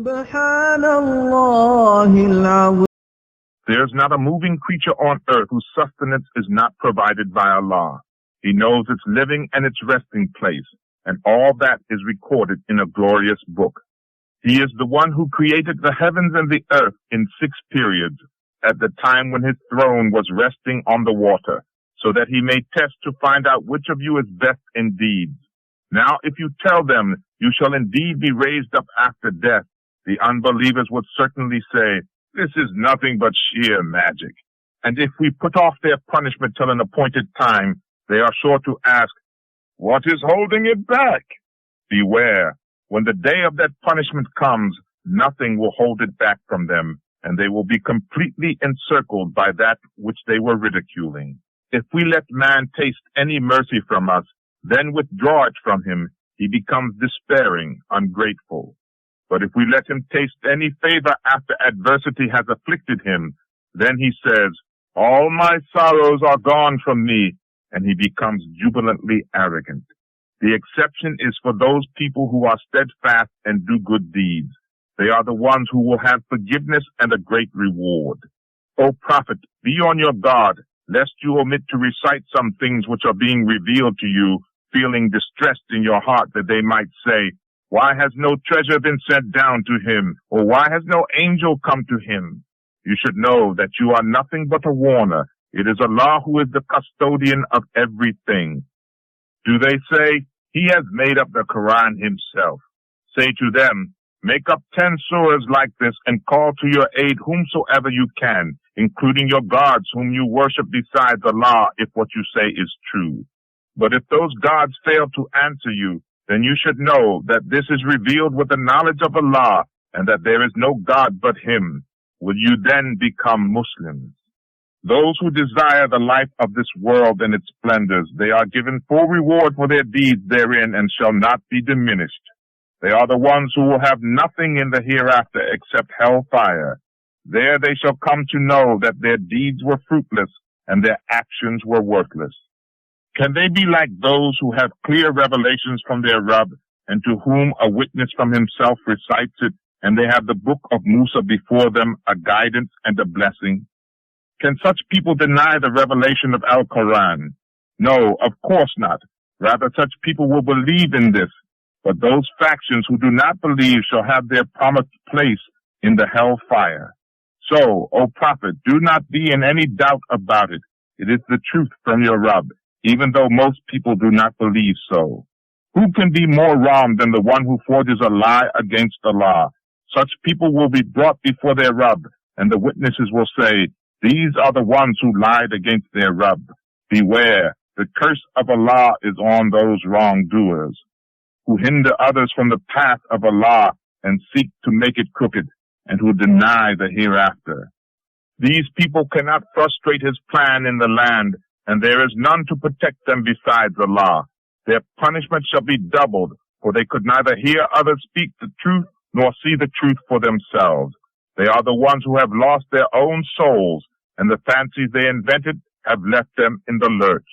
سبحان الله العظيم. There is not a moving creature on earth whose sustenance is not provided by Allah. He knows its living and its resting place, and all that is recorded in a glorious book. He is the one who created the heavens and the earth in 6 periods, at the time when his throne was resting on the water, so that he may test to find out which of you is best in deeds. Now if you tell them, you shall indeed be raised up after death, the unbelievers would certainly say, this is nothing but sheer magic. And if we put off their punishment till an appointed time, they are sure to ask, what is holding it back? Beware, when the day of that punishment comes, nothing will hold it back from them, and they will be completely encircled by that which they were ridiculing. If we let man taste any mercy from us, then withdraw it from him, he becomes despairing, ungrateful. But if we let him taste any favor after adversity has afflicted him, then he says, all my sorrows are gone from me, and he becomes jubilantly arrogant. The exception is for those people who are steadfast and do good deeds. They are the ones who will have forgiveness and a great reward. O Prophet, be on your guard, lest you omit to recite some things which are being revealed to you, feeling distressed in your heart that they might say, why has no treasure been sent down to him, or why has no angel come to him? You should know that you are nothing but a warner. It is Allah who is the custodian of everything. Do they say, he has made up the Quran himself? Say to them, make up 10 surahs like this and call to your aid whomsoever you can, including your gods whom you worship besides Allah, if what you say is true. But if those gods fail to answer you, then you should know that this is revealed with the knowledge of Allah, and that there is no God but Him. Will you then become Muslims? Those who desire the life of this world and its splendors, they are given full reward for their deeds therein and shall not be diminished. They are the ones who will have nothing in the hereafter except hellfire. There they shall come to know that their deeds were fruitless and their actions were worthless. Can they be like those who have clear revelations from their Rabb, and to whom a witness from himself recites it, and they have the book of Musa before them, a guidance and a blessing? Can such people deny the revelation of Al-Quran? No, of course not. Rather, such people will believe in this. But those factions who do not believe shall have their promised place in the hellfire. So, O Prophet, do not be in any doubt about it. It is the truth from your Rabb, even though most people do not believe so. Who can be more wrong than the one who forges a lie against Allah? Such people will be brought before their Rabb, and the witnesses will say, these are the ones who lied against their Rabb. Beware, the curse of Allah is on those wrongdoers, who hinder others from the path of Allah and seek to make it crooked, and who deny the hereafter. These people cannot frustrate His plan in the land, and there is none to protect them besides Allah. Their punishment shall be doubled, for they could neither hear others speak the truth nor see the truth for themselves. They are the ones who have lost their own souls, and the fancies they invented have left them in the lurch.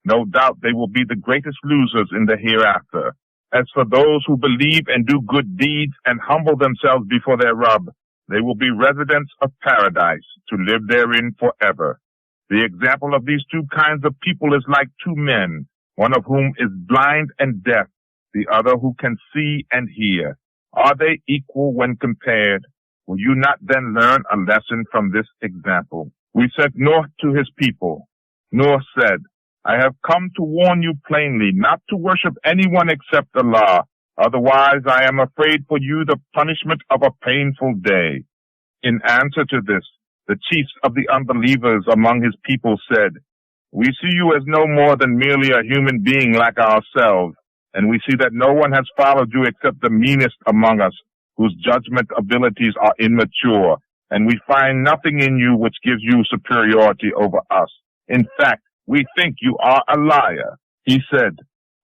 No doubt they will be the greatest losers in the hereafter. As for those who believe and do good deeds and humble themselves before their Rabb, they will be residents of paradise, to live therein forever. The example of these two kinds of people is like two men, one of whom is blind and deaf, the other who can see and hear. Are they equal when compared? Will you not then learn a lesson from this example? We sent Nuh to his people. Nuh said, I have come to warn you plainly not to worship anyone except Allah. Otherwise, I am afraid for you the punishment of a painful day. In answer to this, the chiefs of the unbelievers among his people said, we see you as no more than merely a human being like ourselves, and we see that no one has followed you except the meanest among us, whose judgment abilities are immature, and we find nothing in you which gives you superiority over us. In fact, we think you are a liar. He said,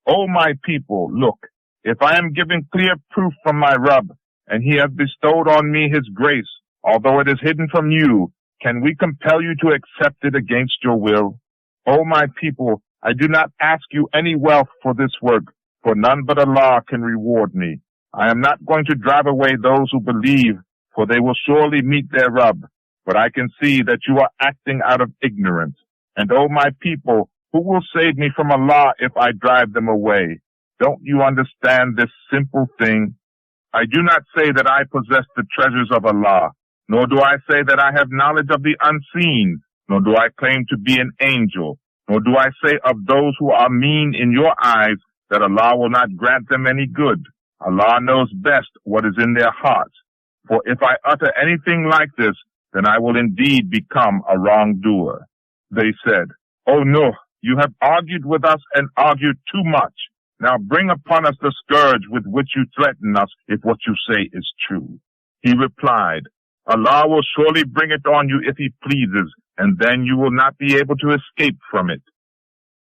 O my people, look, if I am giving clear proof from my Rabb, and He has bestowed on me His grace, although it is hidden from you, can we compel you to accept it against your will? O my people, I do not ask you any wealth for this work, for none but Allah can reward me. I am not going to drive away those who believe, for they will surely meet their Rabb. But I can see that you are acting out of ignorance. And O my people, who will save me from Allah if I drive them away? Don't you understand this simple thing? I do not say that I possess the treasures of Allah, nor do I say that I have knowledge of the unseen, nor do I claim to be an angel, nor do I say of those who are mean in your eyes that Allah will not grant them any good. Allah knows best what is in their hearts. For if I utter anything like this, then I will indeed become a wrongdoer. They said, O Nuh, you have argued with us and argued too much. Now bring upon us the scourge with which you threaten us if what you say is true. He replied, Allah will surely bring it on you if He pleases, and then you will not be able to escape from it.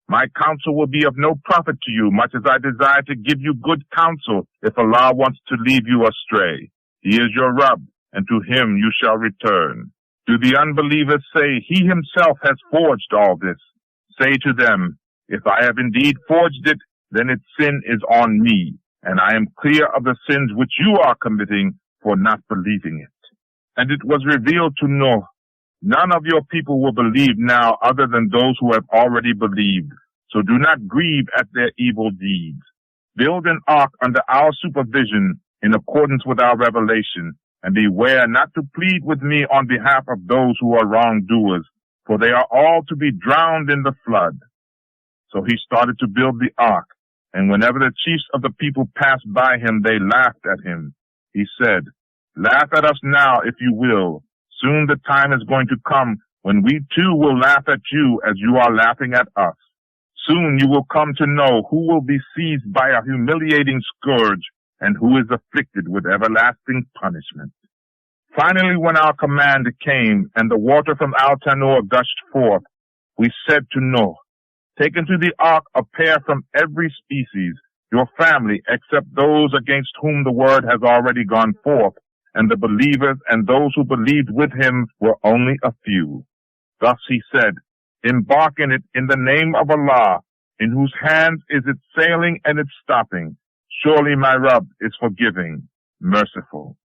My counsel will be of no profit to you, much as I desire to give you good counsel if Allah wants to leave you astray. He is your Rabb, and to Him you shall return. Do the unbelievers say, He Himself has forged all this? Say to them, if I have indeed forged it, then its sin is on me, and I am clear of the sins which you are committing for not believing it. And it was revealed to Noah, none of your people will believe now other than those who have already believed, so do not grieve at their evil deeds. Build an ark under our supervision in accordance with our revelation, and beware not to plead with me on behalf of those who are wrongdoers, for they are all to be drowned in the flood. So he started to build the ark, and whenever the chiefs of the people passed by him, they laughed at him. He said, Laugh at us now if you will. Soon the time is going to come when we too will laugh at you as you are laughing at us. Soon you will come to know who will be seized by a humiliating scourge and who is afflicted with everlasting punishment. Finally, when our command came and the water from Al Tanur gushed forth, we said to Noah, Take into the ark a pair from every species, your family, except those against whom the word has already gone forth, and the believers and those who believed with him were only a few. Thus he said, Embark in it in the name of Allah, in whose hands is its sailing and its stopping. Surely my Rabb is forgiving, merciful.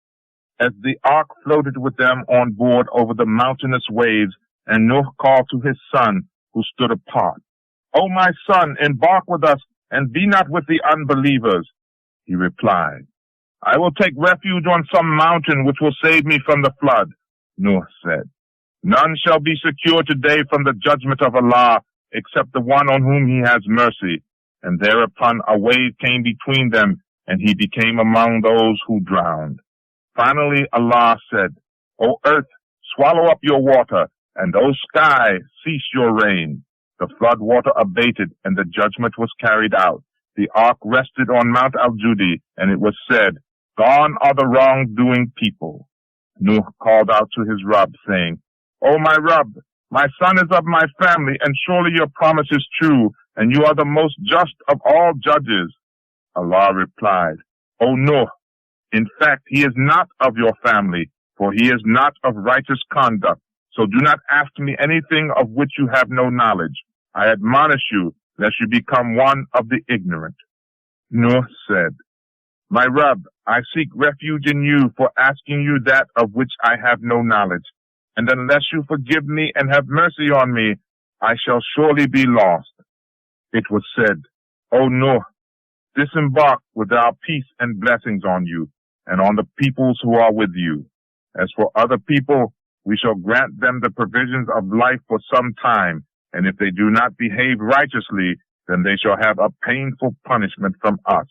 As the ark floated with them on board over the mountainous waves, and Nuh called to his son, who stood apart, O my son, embark with us, and be not with the unbelievers. He replied, I will take refuge on some mountain which will save me from the flood. Nuh said, None shall be secure today from the judgment of Allah, except the one on whom He has mercy. And thereupon a wave came between them, and he became among those who drowned. Finally Allah said, O earth, swallow up your water, and O sky, cease your rain. The flood water abated, and the judgment was carried out. The ark rested on Mount Al-Judi, and it was said, Gone are the wrongdoing people. Nuh called out to his Rabb, saying, O my Rabb, my son is of my family, and surely your promise is true, and you are the most just of all judges. Allah replied, O Nuh, in fact, he is not of your family, for he is not of righteous conduct. So do not ask me anything of which you have no knowledge. I admonish you, lest you become one of the ignorant. Nuh said, My Rabb, I seek refuge in you for asking you that of which I have no knowledge. And unless you forgive me and have mercy on me, I shall surely be lost. It was said, O Nuh, disembark with our peace and blessings on you, and on the peoples who are with you. As for other people, we shall grant them the provisions of life for some time, and if they do not behave righteously, then they shall have a painful punishment from us.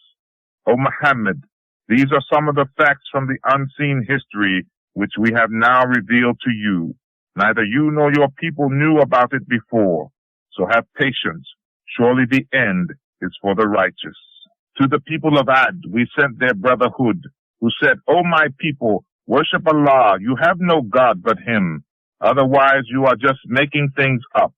O Muhammad, these are some of the facts from the unseen history which we have now revealed to you. Neither you nor your people knew about it before. So have patience. Surely the end is for the righteous. To the people of Ad, we sent their brother Hud, who said, O my people, worship Allah. You have no God but Him. Otherwise, you are just making things up.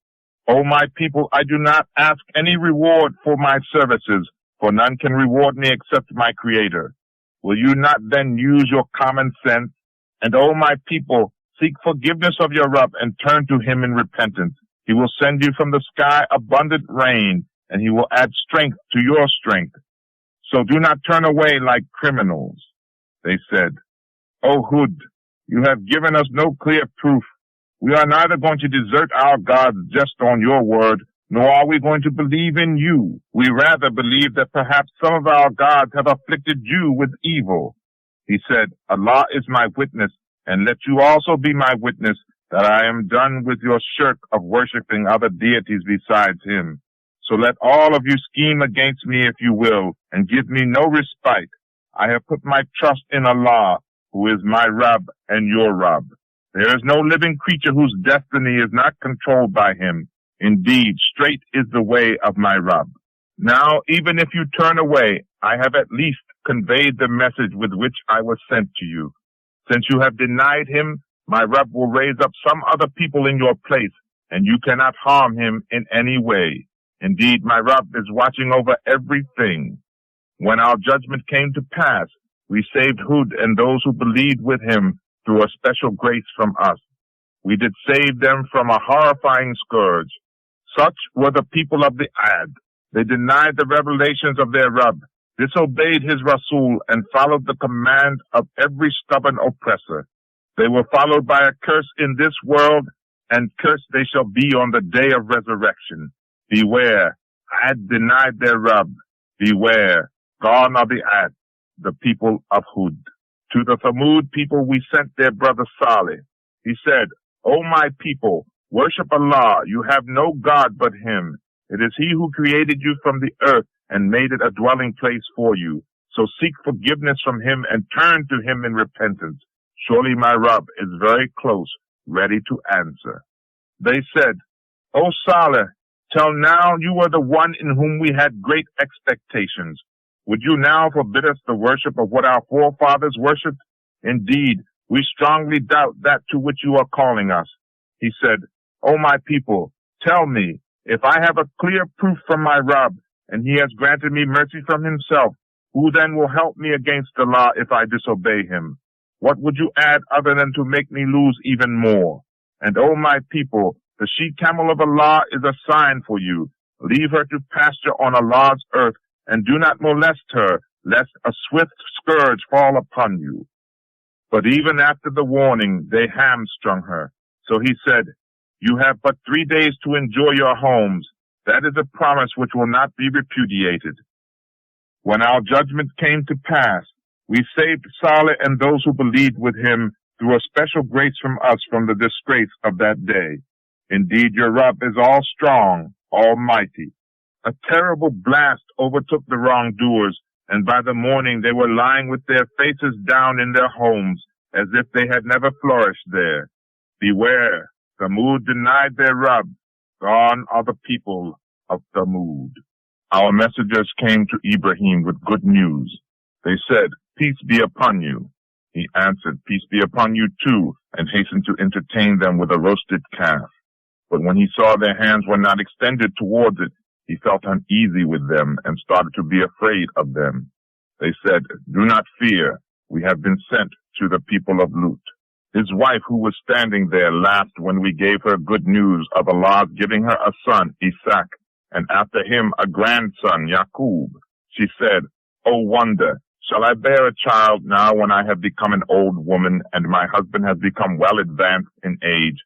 O my people, I do not ask any reward for my services, for none can reward me except my Creator. Will you not then use your common sense? And O my people, seek forgiveness of your Rabb and turn to Him in repentance. He will send you from the sky abundant rain, and He will add strength to your strength. So do not turn away like criminals. They said, O Hud, you have given us no clear proof. We are neither going to desert our gods just on your word, nor are we going to believe in you. We rather believe that perhaps some of our gods have afflicted you with evil. He said, Allah is my witness, and let you also be my witness, that I am done with your shirk of worshipping other deities besides him. So let all of you scheme against me if you will, and give me no respite. I have put my trust in Allah, who is my Rabb and your Rabb. There is no living creature whose destiny is not controlled by him. Indeed, straight is the way of my Rabb. Now, even if you turn away, I have at least conveyed the message with which I was sent to you. Since you have denied him, my Rabb will raise up some other people in your place, and you cannot harm him in any way. Indeed, my Rabb is watching over everything. When our judgment came to pass, we saved Hud and those who believed with him through a special grace from us. We did save them from a horrifying scourge. Such were the people of the Ad. They denied the revelations of their Rabb, disobeyed his Rasul, and followed the command of every stubborn oppressor. They were followed by a curse in this world, and cursed they shall be on the day of resurrection. Beware, Ad denied their Rabb. Beware, gone are the Ad, the people of Hud. To the Thamud people we sent their brother Saleh. He said, O my people, worship Allah, you have no God but him. It is he who created you from the earth and made it a dwelling place for you. So seek forgiveness from him and turn to him in repentance. Surely my Rabb is very close, ready to answer. They said, O Saleh, till now you were the one in whom we had great expectations. Would you now forbid us the worship of what our forefathers worshipped? Indeed, we strongly doubt that to which you are calling us. He said, O my people, tell me, if I have a clear proof from my Rabb, and he has granted me mercy from himself, who then will help me against Allah if I disobey him? What would you add other than to make me lose even more? And O my people, the she-camel of Allah is a sign for you. Leave her to pasture on Allah's earth, and do not molest her, lest a swift scourge fall upon you. But even after the warning, they hamstrung her. So he said, You have but 3 days to enjoy your homes. That is a promise which will not be repudiated. When our judgment came to pass, we saved Saleh and those who believed with him through a special grace from us from the disgrace of that day. Indeed, your Rabb is all strong, almighty. A terrible blast overtook the wrongdoers, and by the morning they were lying with their faces down in their homes, as if they had never flourished there. Beware, Thamud denied their Rabb. Gone are the people of Thamud. Our messengers came to Ibrahim with good news. They said, Peace be upon you. He answered, Peace be upon you too, and hastened to entertain them with a roasted calf. But when he saw their hands were not extended towards it, he felt uneasy with them and started to be afraid of them. They said, Do not fear, we have been sent to the people of Lut. His wife, who was standing there, laughed when we gave her good news of Allah's giving her a son, Isaac, and after him a grandson, Yaqub. She said, O wonder, shall I bear a child now when I have become an old woman and my husband has become well advanced in age?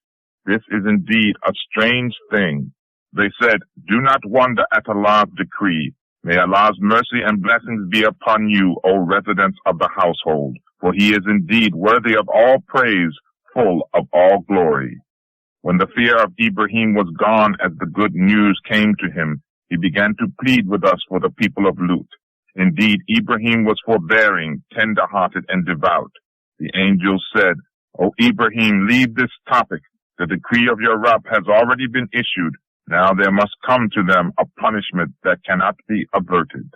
This is indeed a strange thing. They said, Do not wonder at Allah's decree. May Allah's mercy and blessings be upon you, O residents of the household, for he is indeed worthy of all praise, full of all glory. When the fear of Ibrahim was gone as the good news came to him, he began to plead with us for the people of Lut. Indeed, Ibrahim was forbearing, tender-hearted, and devout. The angels said, O Ibrahim, leave this topic. The decree of your Rabb has already been issued. Now there must come to them a punishment that cannot be averted.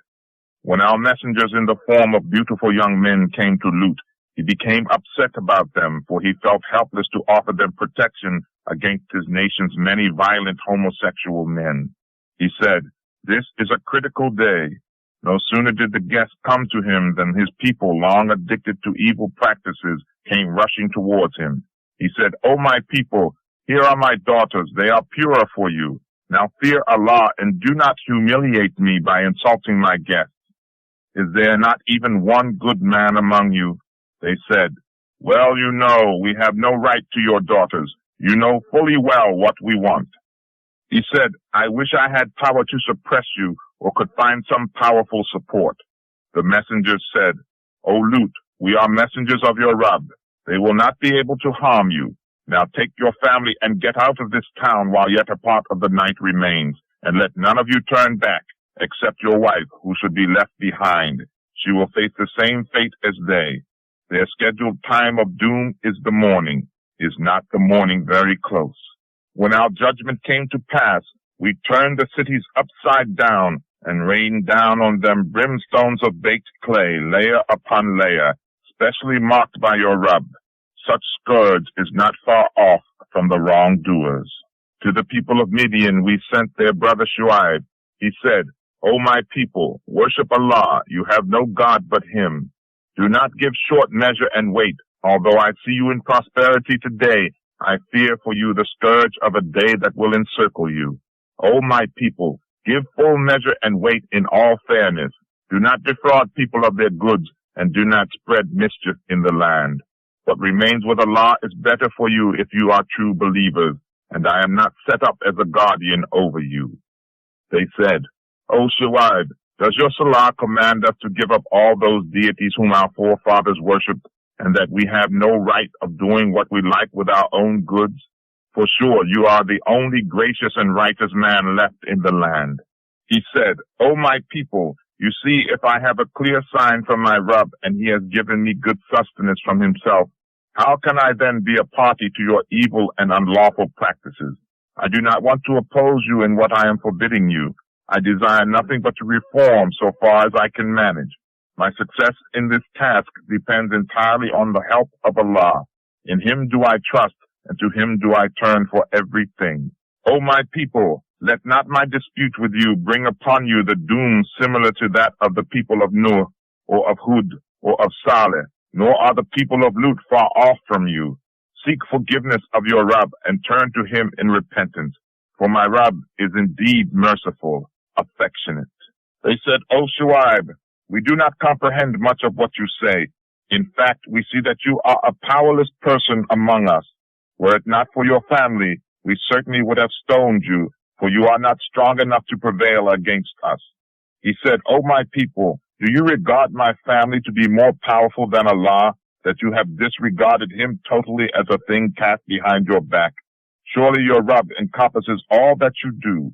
When our messengers in the form of beautiful young men came to Lut, he became upset about them, for he felt helpless to offer them protection against his nation's many violent homosexual men. He said, This is a critical day. No sooner did the guest come to him than his people, long addicted to evil practices, came rushing towards him. He said, O my people, here are my daughters. They are purer for you. Now fear Allah and do not humiliate me by insulting my guests. Is there not even one good man among you? They said, Well, you know, we have no right to your daughters. You know fully well what we want. He said, I wish I had power to suppress you or could find some powerful support. The messengers said, O Lut, we are messengers of your Rabb. They will not be able to harm you. Now take your family and get out of this town while yet a part of the night remains, and let none of you turn back, except your wife, who should be left behind. She will face the same fate as they. Their scheduled time of doom is the morning. Is not the morning very close? When our judgment came to pass, we turned the cities upside down and rained down on them brimstones of baked clay, layer upon layer, specially marked by your Rabb. Such scourge is not far off from the wrongdoers. To the people of Midian we sent their brother Shuaib. He said, O my people, worship Allah. You have no God but Him. Do not give short measure and wait. Although I see you in prosperity today, I fear for you the scourge of a day that will encircle you. O my people, give full measure and wait in all fairness. Do not defraud people of their goods, and do not spread mischief in the land. What remains with Allah is better for you if you are true believers, and I am not set up as a guardian over you. They said, O Shuaib, does your Salah command us to give up all those deities whom our forefathers worshipped, and that we have no right of doing what we like with our own goods? For sure, you are the only gracious and righteous man left in the land. He said, O my people, you see, if I have a clear sign from my Rabb, and He has given me good sustenance from Himself, how can I then be a party to your evil and unlawful practices? I do not want to oppose you in what I am forbidding you. I desire nothing but to reform so far as I can manage. My success in this task depends entirely on the help of Allah. In Him do I trust, and to Him do I turn for everything. O my people, let not my dispute with you bring upon you the doom similar to that of the people of Nuh, or of Hud, or of Saleh, nor are the people of Lut far off from you. Seek forgiveness of your Rabb, and turn to Him in repentance, for my Rabb is indeed merciful, affectionate. They said, O Shuaib, we do not comprehend much of what you say. In fact, we see that you are a powerless person among us. Were it not for your family, we certainly would have stoned you, for you are not strong enough to prevail against us. He said, O my people, do you regard my family to be more powerful than Allah, that you have disregarded Him totally as a thing cast behind your back? Surely your Rabb encompasses all that you do.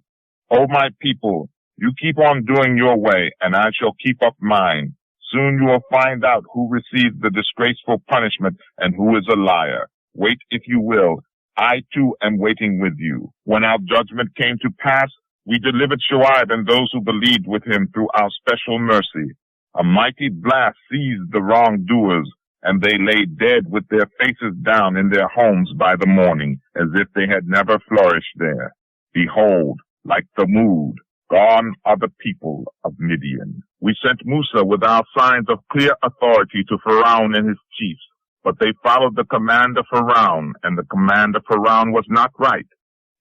O my people, you keep on doing your way, and I shall keep up mine. Soon you will find out who receives the disgraceful punishment and who is a liar. Wait if you will. I too am waiting with you. When our judgment came to pass, we delivered Shuaib and those who believed with him through our special mercy. A mighty blast seized the wrongdoers, and they lay dead with their faces down in their homes by the morning, as if they had never flourished there. Behold, like Thamud, gone are the people of Midian. We sent Musa with our signs of clear authority to Pharaoh and his chiefs, but they followed the command of Pharaoh, and the command of Pharaoh was not right.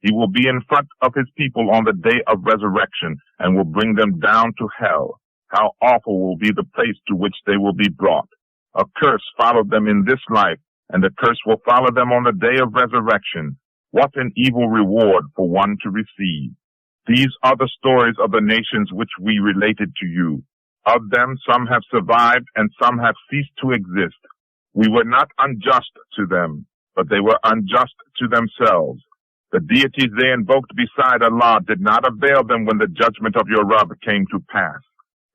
He will be in front of his people on the day of resurrection, and will bring them down to hell. How awful will be the place to which they will be brought. A curse followed them in this life, and a curse will follow them on the day of resurrection. What an evil reward for one to receive. These are the stories of the nations which we related to you. Of them some have survived, and some have ceased to exist. We were not unjust to them, but they were unjust to themselves. The deities they invoked beside Allah did not avail them when the judgment of your Rabb came to pass.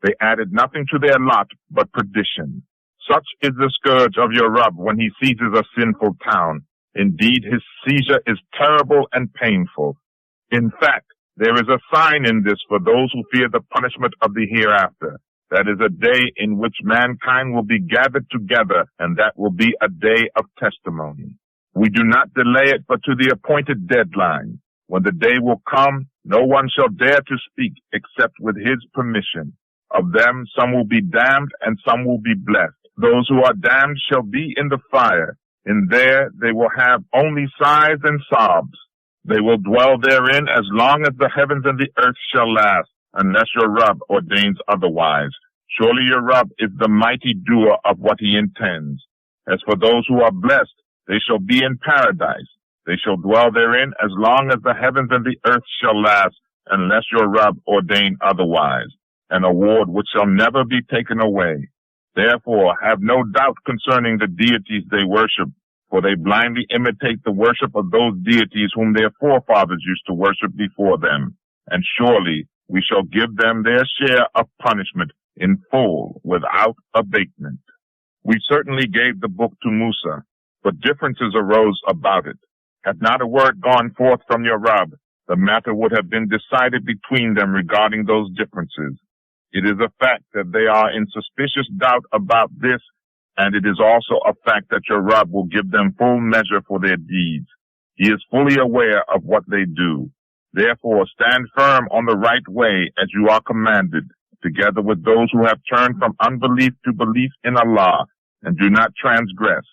They added nothing to their lot but perdition. Such is the scourge of your Rabb when He seizes a sinful town. Indeed, His seizure is terrible and painful. In fact, there is a sign in this for those who fear the punishment of the hereafter. That is a day in which mankind will be gathered together, and that will be a day of testimony. We do not delay it but to the appointed deadline. When the day will come, no one shall dare to speak except with His permission. Of them, some will be damned and some will be blessed. Those who are damned shall be in the fire. In there they will have only sighs and sobs. They will dwell therein as long as the heavens and the earth shall last, unless your Rabb ordains otherwise. Surely your Rabb is the mighty doer of what he intends. As for those who are blessed, they shall be in paradise. They shall dwell therein as long as the heavens and the earth shall last, unless your Rabb ordain otherwise, an award which shall never be taken away. Therefore, have no doubt concerning the deities they worship, for they blindly imitate the worship of those deities whom their forefathers used to worship before them. And surely we shall give them their share of punishment in full, without abatement. We certainly gave the book to Musa, but differences arose about it. Had not a word gone forth from your Rabb, the matter would have been decided between them regarding those differences. It is a fact that they are in suspicious doubt about this, and it is also a fact that your Rabb will give them full measure for their deeds. He is fully aware of what they do. Therefore, stand firm on the right way as you are commanded, together with those who have turned from unbelief to belief in Allah, and do not transgress.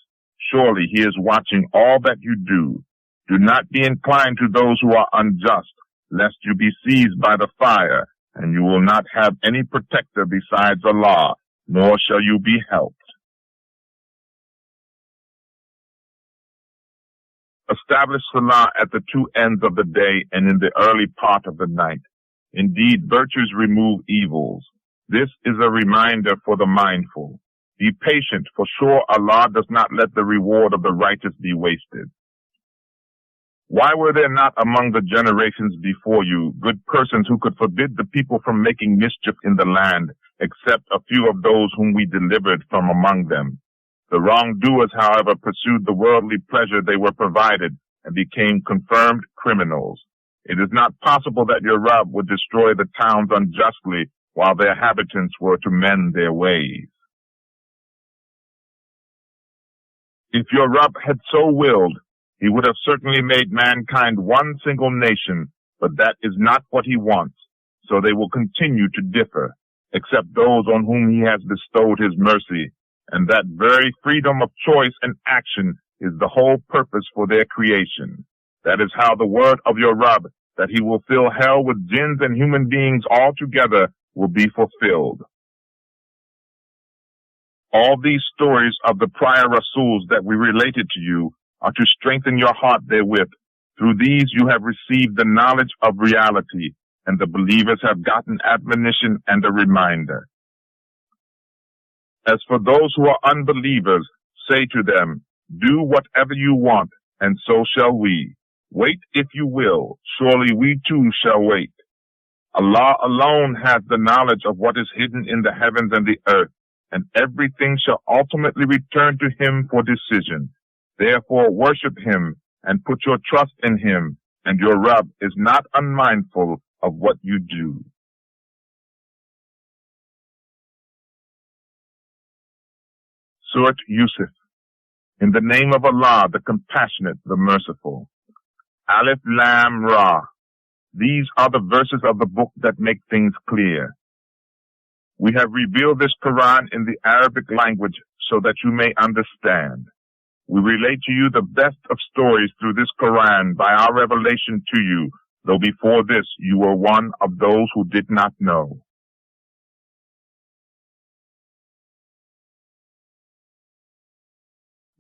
Surely he is watching all that you do. Do not be inclined to those who are unjust, lest you be seized by the fire, and you will not have any protector besides Allah, nor shall you be helped. Establish Salah at the two ends of the day and in the early part of the night. Indeed, virtues remove evils. This is a reminder for the mindful. Be patient, for sure Allah does not let the reward of the righteous be wasted. Why were there not among the generations before you good persons who could forbid the people from making mischief in the land, except a few of those whom we delivered from among them? The wrongdoers, however, pursued the worldly pleasure they were provided and became confirmed criminals. It is not possible that your Rabb would destroy the towns unjustly while their inhabitants were to mend their ways. If your Rabb had so willed, he would have certainly made mankind one single nation, but that is not what he wants, so they will continue to differ, except those on whom he has bestowed his mercy, and that very freedom of choice and action is the whole purpose for their creation. That is how the word of your Rabb, that he will fill hell with jinns and human beings all together, will be fulfilled. All these stories of the prior Rasuls that we related to you are to strengthen your heart therewith. Through these you have received the knowledge of reality, and the believers have gotten admonition and a reminder. As for those who are unbelievers, say to them, do whatever you want, and so shall we. Wait if you will, surely we too shall wait. Allah alone has the knowledge of what is hidden in the heavens and the earth, and everything shall ultimately return to him for decision. Therefore worship him and put your trust in him, and your Rabb is not unmindful of what you do. Surat Yusuf. In the name of Allah, the Compassionate, the Merciful. Alif Lam Ra. These are the verses of the book that make things clear. We have revealed this Quran in the Arabic language so that you may understand. We relate to you the best of stories through this Quran by our revelation to you, though before this you were one of those who did not know.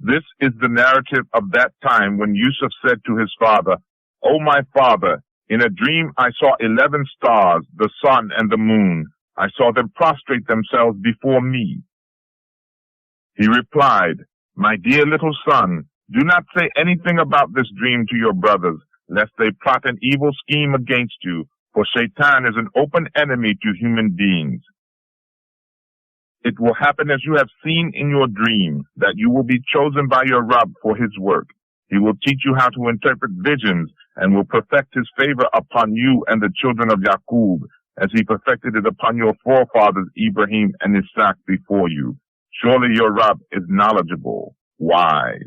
This is the narrative of that time when Yusuf said to his father, O my father, in a dream I saw 11 stars, the sun and the moon. I saw them prostrate themselves before me. He replied, My dear little son, do not say anything about this dream to your brothers, lest they plot an evil scheme against you, for Shaitan is an open enemy to human beings. It will happen as you have seen in your dream, that you will be chosen by your Rabb for his work. He will teach you how to interpret visions, and will perfect his favor upon you and the children of Yaqub, as he perfected it upon your forefathers Ibrahim and Isaac before you. Surely your Rabb is knowledgeable, wise.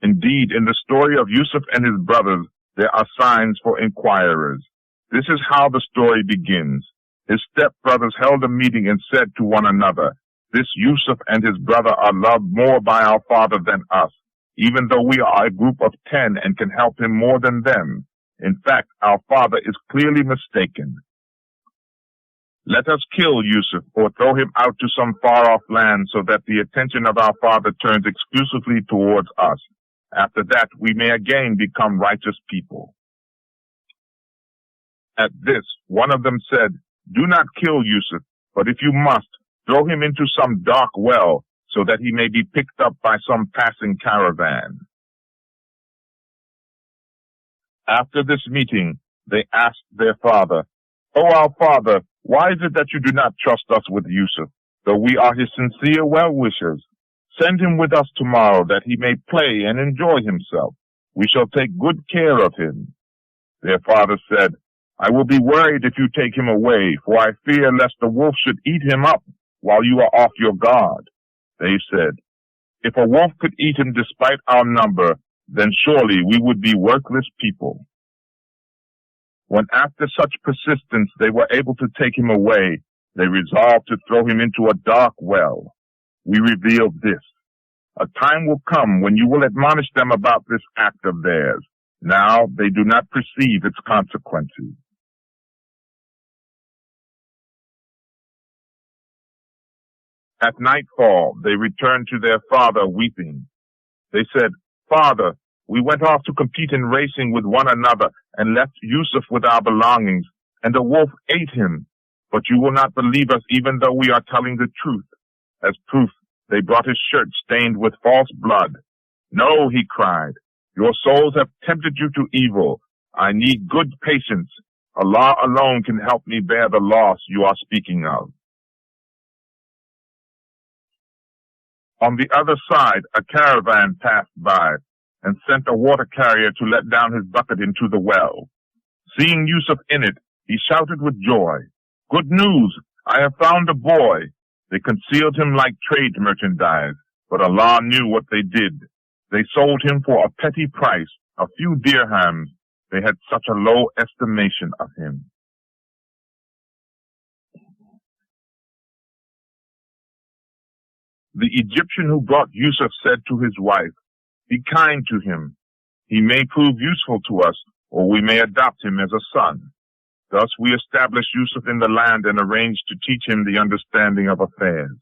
Indeed, in the story of Yusuf and his brothers, there are signs for inquirers. This is how the story begins. His stepbrothers held a meeting and said to one another, This Yusuf and his brother are loved more by our father than us, even though we are a group of 10 and can help him more than them. In fact, our father is clearly mistaken. Let us kill Yusuf or throw him out to some far-off land so that the attention of our father turns exclusively towards us. After that, we may again become righteous people." At this, one of them said, "Do not kill Yusuf, but if you must, throw him into some dark well so that he may be picked up by some passing caravan." After this meeting, they asked their father, "O our father, why is it that you do not trust us with Yusuf, though we are his sincere well-wishers? Send him with us tomorrow that he may play and enjoy himself. We shall take good care of him." Their father said, "I will be worried if you take him away, for I fear lest the wolf should eat him up while you are off your guard." They said, "If a wolf could eat him despite our number, then surely we would be worthless people." When after such persistence they were able to take him away, they resolved to throw him into a dark well. We revealed this: "A time will come when you will admonish them about this act of theirs. Now they do not perceive its consequences." At nightfall, they returned to their father weeping. They said, "Father, we went off to compete in racing with one another and left Yusuf with our belongings, and a wolf ate him. But you will not believe us even though we are telling the truth." As proof, they brought his shirt stained with false blood. "No," he cried, "your souls have tempted you to evil. I need good patience. Allah alone can help me bear the loss you are speaking of." On the other side, a caravan passed by and sent a water carrier to let down his bucket into the well. Seeing Yusuf in it, he shouted with joy, "Good news! I have found a boy." They concealed him like trade merchandise, but Allah knew what they did. They sold him for a petty price, a few dirhams. They had such a low estimation of him. The Egyptian who brought Yusuf said to his wife, "Be kind to him. He may prove useful to us, or we may adopt him as a son." Thus we established Yusuf in the land and arranged to teach him the understanding of affairs.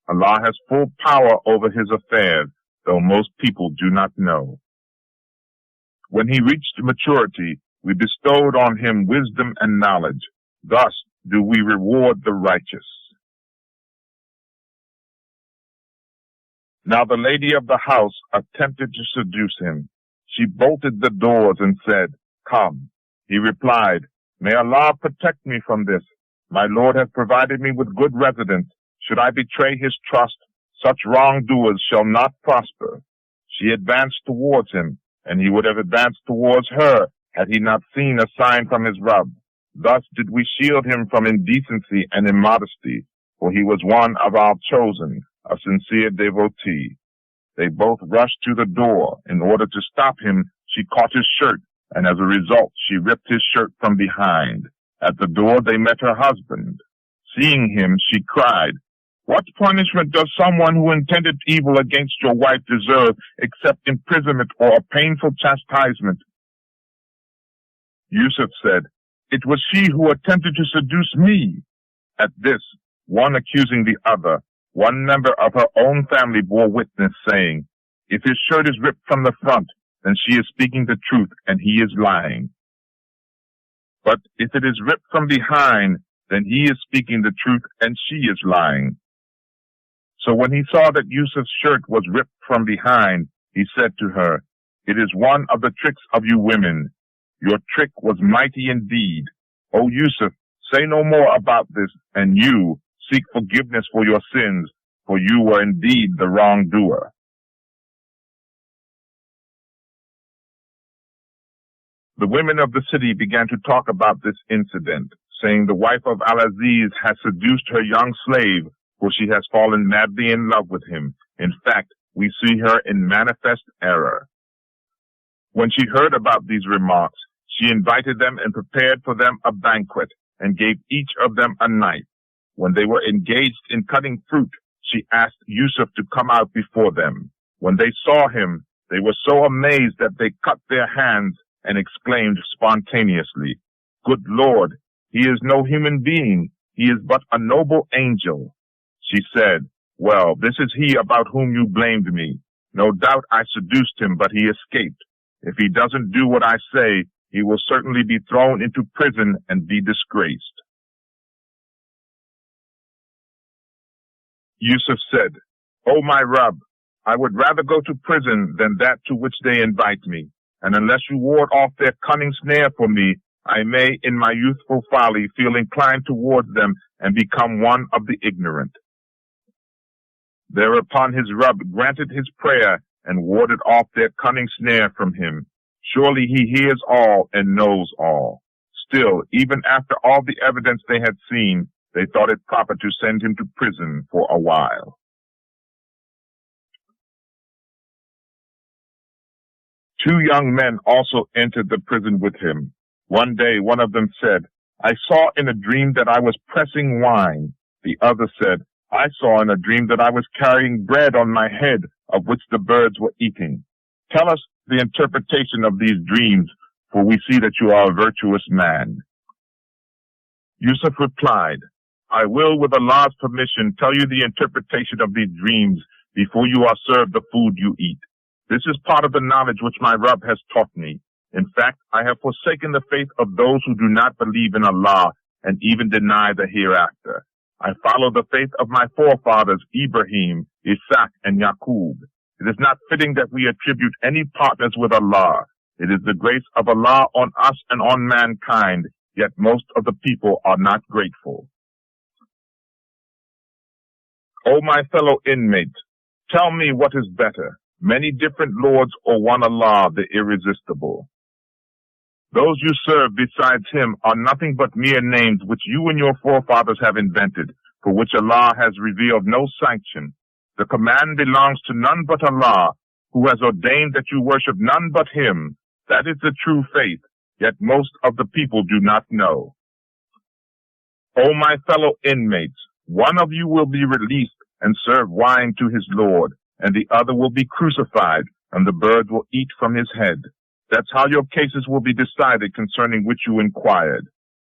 Allah has full power over his affairs, though most people do not know. When he reached maturity, we bestowed on him wisdom and knowledge. Thus do we reward the righteous. Now the lady of the house attempted to seduce him. She bolted the doors and said, "Come." He replied, "May Allah protect me from this. My Lord has provided me with good residence. Should I betray his trust, such wrongdoers shall not prosper." She advanced towards him, and he would have advanced towards her had he not seen a sign from his Rabb. Thus did we shield him from indecency and immodesty, for he was one of our chosen, a sincere devotee. They both rushed to the door. In order to stop him, she caught his shirt, and as a result, she ripped his shirt from behind. At the door, they met her husband. Seeing him, she cried, "What punishment does someone who intended evil against your wife deserve except imprisonment or a painful chastisement?" Yusuf said, "It was she who attempted to seduce me." At this, one accusing the other, one member of her own family bore witness, saying, "If his shirt is ripped from the front, then she is speaking the truth and he is lying. But if it is ripped from behind, then he is speaking the truth and she is lying." So when he saw that Yusuf's shirt was ripped from behind, he said to her, "It is one of the tricks of you women. Your trick was mighty indeed. O Yusuf, say no more about this, and you seek forgiveness for your sins, for you were indeed the wrongdoer." The women of the city began to talk about this incident, saying the wife of Al-Aziz has seduced her young slave, for she has fallen madly in love with him. In fact, we see her in manifest error. When she heard about these remarks, she invited them and prepared for them a banquet, and gave each of them a knife. When they were engaged in cutting fruit, she asked Yusuf to come out before them. When they saw him, they were so amazed that they cut their hands and exclaimed spontaneously, "Good Lord, he is no human being. He is but a noble angel." She said, "Well, this is he about whom you blamed me. No doubt I seduced him, but he escaped. If he doesn't do what I say, he will certainly be thrown into prison and be disgraced." Yusuf said, "O my Rabb, I would rather go to prison than that to which they invite me, and unless you ward off their cunning snare for me, I may, in my youthful folly, feel inclined towards them and become one of the ignorant." Thereupon his Rabb granted his prayer and warded off their cunning snare from him. Surely he hears all and knows all. Still, even after all the evidence they had seen, they thought it proper to send him to prison for a while. Two young men also entered the prison with him. One day one of them said, "I saw in a dream that I was pressing wine." The other said, "I saw in a dream that I was carrying bread on my head, of which the birds were eating. Tell us the interpretation of these dreams, for we see that you are a virtuous man." Yusuf replied, "I will, with Allah's permission, tell you the interpretation of these dreams before you are served the food you eat. This is part of the knowledge which my Rabb has taught me. In fact, I have forsaken the faith of those who do not believe in Allah and even deny the hereafter. I follow the faith of my forefathers Ibrahim, Isaac, and Yaqub. It is not fitting that we attribute any partners with Allah. It is the grace of Allah on us and on mankind, yet most of the people are not grateful. O my fellow inmates, tell me what is better, many different lords or one Allah, the irresistible? Those you serve besides him are nothing but mere names which you and your forefathers have invented, for which Allah has revealed no sanction. The command belongs to none but Allah, who has ordained that you worship none but him. That is the true faith, yet most of the people do not know. O my fellow inmates, one of you will be released and serve wine to his Lord, and the other will be crucified, and the birds will eat from his head. That's how your cases will be decided concerning which you inquired."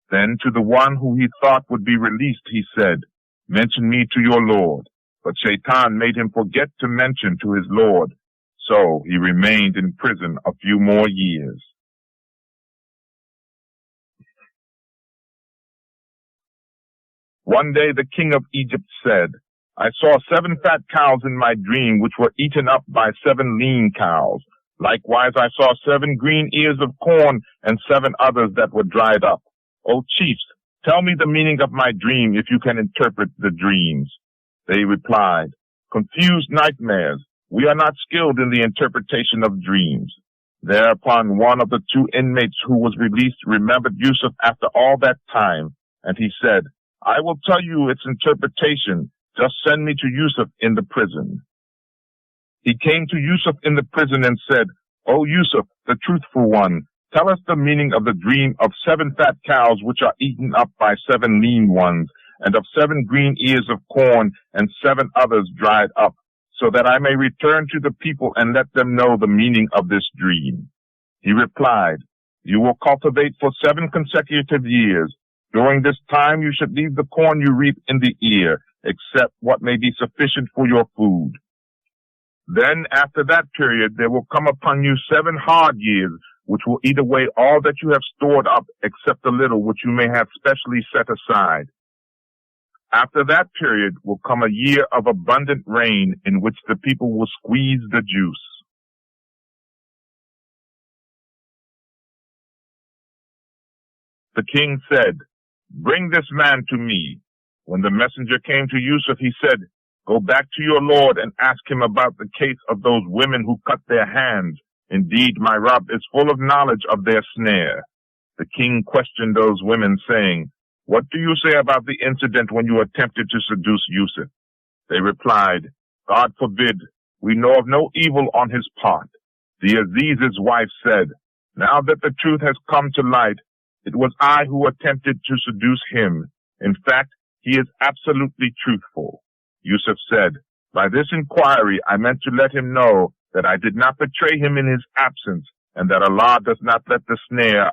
Then to the one who he thought would be released, he said, "Mention me to your Lord." But Shaitan made him forget to mention to his Lord, so he remained in prison a few more years. One day the king of Egypt said, "I saw 7 fat cows in my dream which were eaten up by 7 lean cows. Likewise I saw 7 green ears of corn and 7 others that were dried up. O chiefs, tell me the meaning of my dream if you can interpret the dreams." They replied, "Confused nightmares. We are not skilled in the interpretation of dreams." Thereupon one of the 2 inmates who was released remembered Yusuf after all that time, and he said, "I will tell you its interpretation. Just send me to Yusuf in the prison." He came to Yusuf in the prison and said, "O Yusuf, the truthful one, tell us the meaning of the dream of 7 fat cows which are eaten up by 7 lean ones, and of 7 green ears of corn and 7 others dried up, so that I may return to the people and let them know the meaning of this dream." He replied, "You will cultivate for 7 consecutive years. During this time you should leave the corn you reap in the ear, except what may be sufficient for your food. Then after that period there will come upon you 7 hard years, which will eat away all that you have stored up, except a little which you may have specially set aside. After that period will come a year of abundant rain, in which the people will squeeze the juice." The king said, "Bring this man to me." When the messenger came to Yusuf, he said, "Go back to your Lord and ask him about the case of those women who cut their hands. Indeed, my Rabb is full of knowledge of their snare." The king questioned those women, saying, "What do you say about the incident when you attempted to seduce Yusuf?" They replied, "God forbid, we know of no evil on his part." The Aziz's wife said, "Now that the truth has come to light, it was I who attempted to seduce him. In fact, he is absolutely truthful." Yusuf said, "By this inquiry I meant to let him know that I did not betray him in his absence, and that Allah does not let the snare